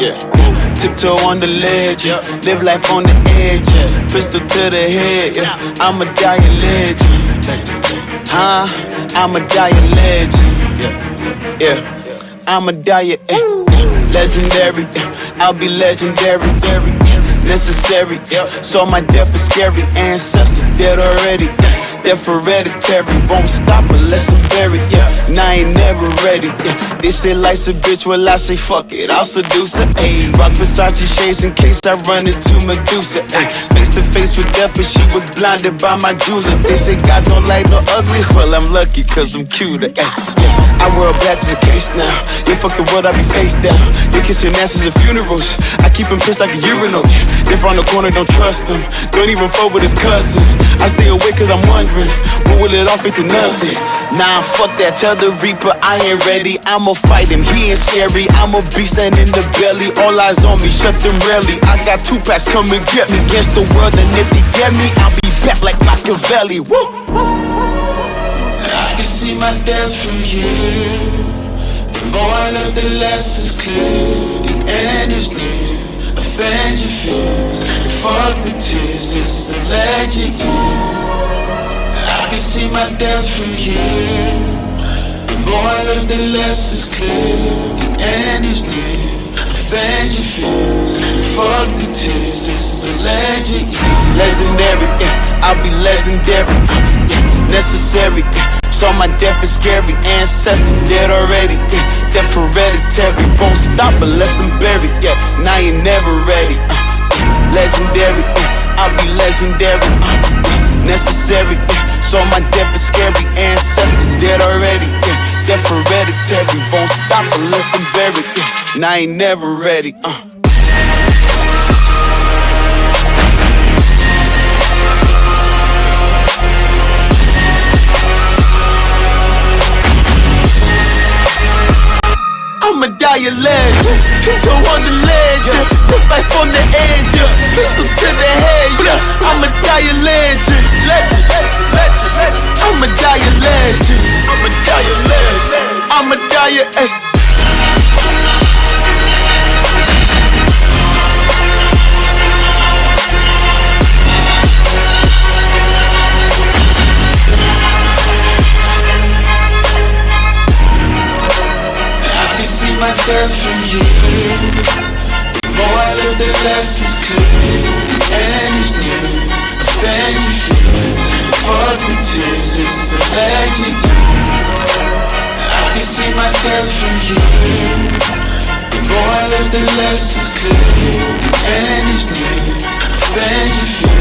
yeah. Tiptoe on the ledge, yeah. Live life on the edge, yeah. Pistol to the head, yeah. I'm a dying legend, huh? I'm a dying legend, yeah. I'm a dying, legendary. I'll be legendary, necessary. So my death is scary. Ancestors dead already. Death hereditary. Won't stop unless I'm buried. And I ain't never ready. They say life's a bitch, well I say fuck it, I'll seduce her. Rock Versace shades in case I run into Medusa. Face to face with death, but she was blinded by my jeweler. They say God don't like no ugly. Well I'm lucky cause I'm cuter. I wear black as a case now. Yeah, fuck the world, I be face down. They kissing asses at funerals. I keep him pissed like a urinal. They from the corner, don't trust him. Don't even fuck with his cousin. I stay awake cause I'm wondering, when will it all fit to nothing? Nah, fuck that, tell the Reaper I ain't ready. I'ma fight him, he ain't scary. I'm a beast and in the belly. All eyes on me, shut them rarely. I got 2 packs, come and get me. Against the world, and if they get me, I'll be back like Machiavelli. Woo! I can see my death from here. The more I look, the less it's clear. The end is near. Avenge your fears. Fuck the tears. It's a legend. I can see my death from here. The more I look, the less it's clear. The end is near. Avenge your fears. Fuck the tears. It's a legend. Legendary. I'll be legendary. Necessary. So my death is scary. Ancestors dead already. Death hereditary. Won't stop unless I'm buried. And I ain't never ready. Legendary. I'll be legendary. Necessary. So my death is scary. Ancestors dead already. Death hereditary. Won't stop unless I'm buried. And I ain't never ready. I'ma die a legend, tiptoe on the ledge, live life on the edge, pistol to the head, I'ma die a legend, I'ma die a legend, I'ma die a, my death from you. The more I live, the less it's clear. The end is near. Avenge your fears. Fuck the tears. It's a legend. I can see my death from you. The more I live, the less it's clear. The end is near. Avenge your fears.